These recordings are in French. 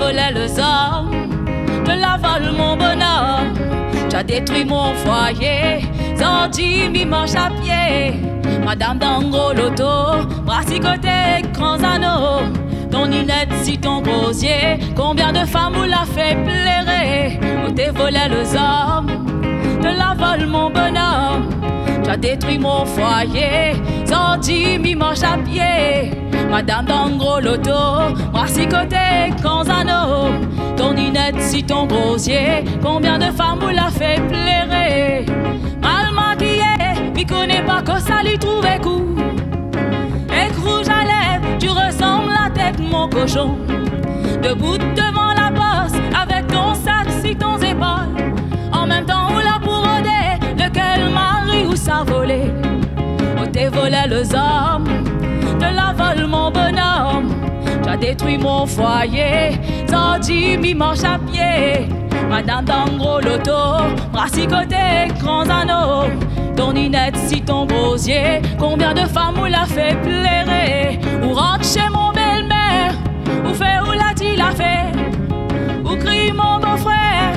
volé les hommes, de la vol mon bonhomme. Tu as détruit mon foyer, Zandy mi marche à pied. Madame Dango Loto, brassicoté, grands anneaux. Ton ninette si ton gosier, combien de femmes vous l'a fait plairer. Où t'es volé les hommes, de la vol mon bonhomme. Tu as détruit mon foyer, Zandy mi marche à pied. Madame Dango Loto, brassicoté, grands anneaux. Ton ninette si ton gosier, combien de femmes vous l'a fait plairer. Mal maquillé, m'y connais pas que ça lui trouvait coup. Et rouge à lèvres, tu ressembles la tête mon cochon. Debout devant la bosse, avec ton sac si ton épaules. En même temps où la bourrodée, lequel mari ou ça volé. Où t'es volé les hommes, de la vol mon bonhomme. Tu as détruit mon foyer, Zandy mi marche à pied. Madame Dango Loto, brassicoté, grands anneaux. Ton ninette si ton gosier, combien de femmes vous l'a fait plairer. Ou rentre chez mon belle-mère, ou fait ou l'a-t-il a fait. Ou crie mon beau-frère,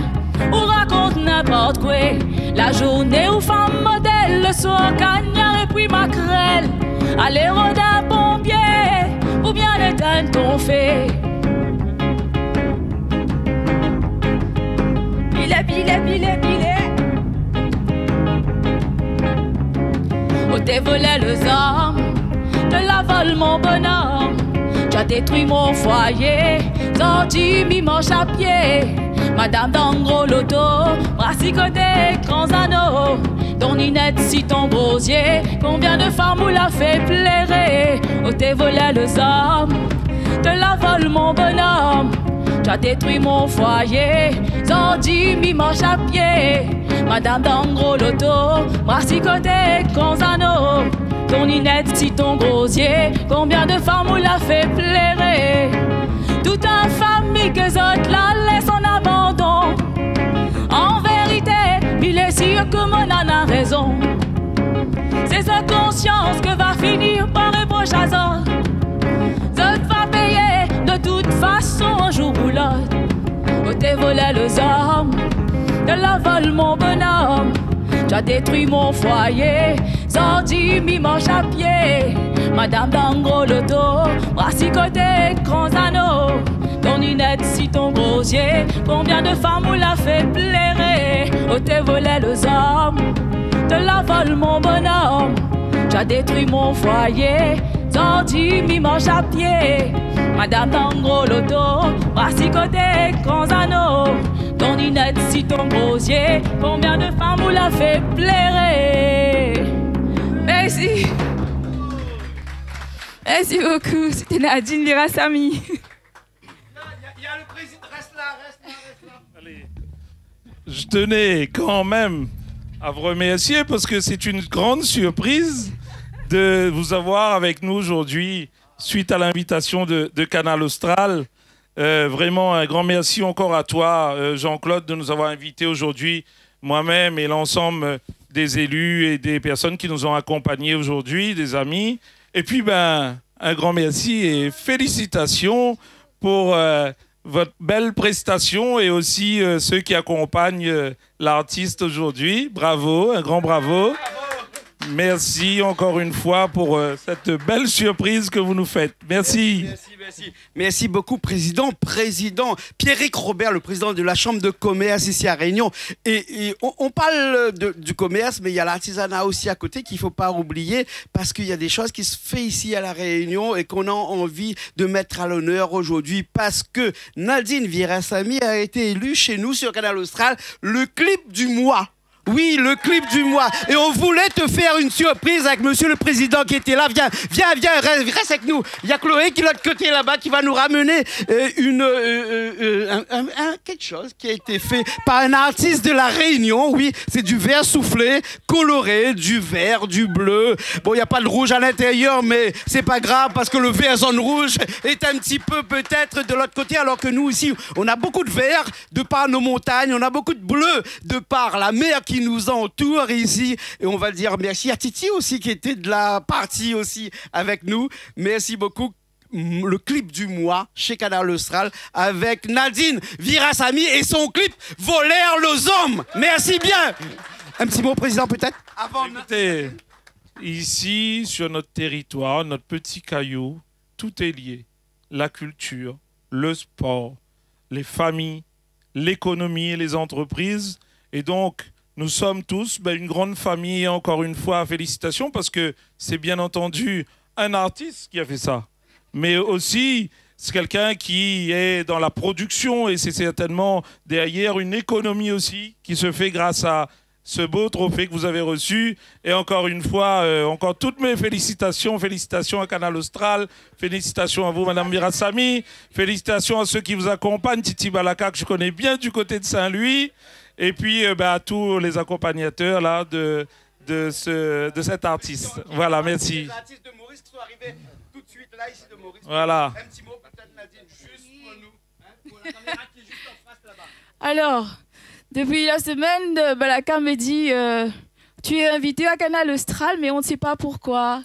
ou raconte n'importe quoi. La journée ou femme modèle, le soir cagnard et puis maquerelle. Allez rodin pompier, ou bien éteindre ton fait. Billet. Où t'es volé les hommes, de la vol mon bonhomme. Tu as détruit mon foyer, Zandy mi marche à pied. Madame Dango Loto, brassicoté, grands anneaux. Ton ninette si ton gosier, combien de femmes vous l'a fait plairer. Où t'es volé les hommes, de la vol mon bonhomme. Tu as détruit mon foyer, Zandy mi marche à pied. Madame Dango Loto, brassicoté, grands anneaux. Ton ninette si ton gosier, combien de femmes vous l'a fait plairer. Toute une famille que autres la laisse en abandon. En vérité, il est sûr que mon âne a raison. C'est sa conscience que va finir par reprocher à ça. Zot va payer de toute façon un jour ou l'autre. Où t'es volé les hommes, de la vol mon bonhomme. Tu as détruit mon foyer, Zandy mi marche à pied. Madame Dango Loto, brassicoté, grands anneaux. Ton ninette si ton gosier, combien de femmes vous l'a fait plairer. Où t'es volé les hommes, de la vol mon bonhomme. Tu as détruit mon foyer, Zandy mi marche à pied. Madame Dango Loto, brassicoté, grands anneaux. Ton ninette si ton gosier, combien de femmes vous l'a fait plairer. Merci. Merci beaucoup. C'était Nadine Virasamy. Il y a le président. Reste là. Allez. Je tenais quand même à vous remercier parce que c'est une grande surprise de vous avoir avec nous aujourd'hui suite à l'invitation de Canal Austral. Vraiment un grand merci encore à toi, Jean-Claude, de nous avoir invités aujourd'hui, moi-même et l'ensemble des élus et des personnes qui nous ont accompagnés aujourd'hui, des amis. Et puis, un grand merci et félicitations pour votre belle prestation et aussi ceux qui accompagnent l'artiste aujourd'hui. Bravo, un grand bravo. Merci encore une fois pour cette belle surprise que vous nous faites. Merci. Merci beaucoup, Président Pierrick Robert, le président de la Chambre de commerce ici à Réunion. Et on parle du commerce, mais il y a l'artisanat aussi à côté qu'il ne faut pas oublier parce qu'il y a des choses qui se font ici à la Réunion et qu'on a envie de mettre à l'honneur aujourd'hui parce que Nadine Virasamy a été élue chez nous sur Canal Austral le clip du mois. Oui, le clip du mois. Et on voulait te faire une surprise avec monsieur le président qui était là. Viens, reste avec nous. Il y a Chloé qui est de l'autre côté là-bas qui va nous ramener quelque chose qui a été fait par un artiste de la Réunion. Oui, c'est du verre soufflé, coloré, du vert, du bleu. Bon, il n'y a pas de rouge à l'intérieur, mais c'est pas grave parce que le vert zone rouge est un petit peu peut-être de l'autre côté, alors que nous ici, on a beaucoup de vert de par nos montagnes, on a beaucoup de bleu de par la mer qui nous entoure ici. Et on va dire merci à Titi aussi qui était de la partie aussi avec nous. Merci beaucoup. le clip du mois chez Canal Austral avec Nadine Virassamy et son clip Volèrent les hommes. Merci bien. Un petit mot, président, peut-être avant. Écoutez, ici, sur notre territoire, notre petit caillou, tout est lié. La culture, le sport, les familles, l'économie et les entreprises. Et donc, nous sommes tous une grande famille. Et encore une fois, félicitations, parce que c'est bien entendu un artiste qui a fait ça. Mais aussi, c'est quelqu'un qui est dans la production et c'est certainement derrière une économie aussi qui se fait grâce à ce beau trophée que vous avez reçu. Et encore une fois, encore toutes mes félicitations. Félicitations à Canal Austral. Félicitations à vous, Madame Virassamy. Félicitations à ceux qui vous accompagnent. Titi Balaka, que je connais bien du côté de Saint-Louis. Et puis à tous les accompagnateurs là, de cet artiste. Voilà, merci. Les artistes de Maurice qui sont arrivés tout de suite là, ici de Maurice. Voilà. Un petit mot, peut-être Nadine, juste pour nous. Pour la caméra qui est juste en face là-bas. Alors, depuis la semaine, Balaka me dit tu es invité à Canal Austral, mais on ne sait pas pourquoi.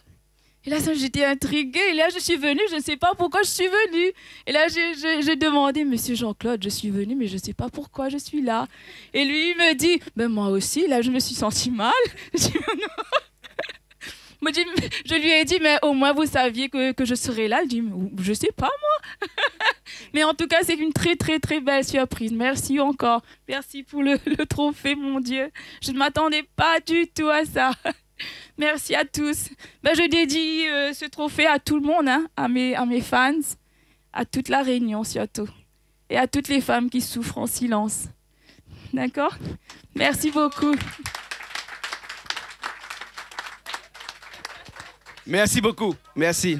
Et là, j'étais intriguée. Et là, je suis venue, je ne sais pas pourquoi je suis venue. Et là, j'ai demandé, Monsieur Jean-Claude, je suis venue, mais je ne sais pas pourquoi je suis là. Et lui, il me dit, moi aussi, là, je me suis sentie mal. Je lui ai dit, mais au moins, vous saviez que je serais là. Il dit, je ne sais pas, moi. Mais en tout cas, c'est une très, très, très belle surprise. Merci encore. Merci pour le trophée, mon Dieu. Je ne m'attendais pas du tout à ça. Merci à tous. Je dédie ce trophée à tout le monde, hein, à mes fans, à toute la Réunion surtout, et à toutes les femmes qui souffrent en silence. D'accord ? Merci beaucoup. Merci beaucoup. Merci.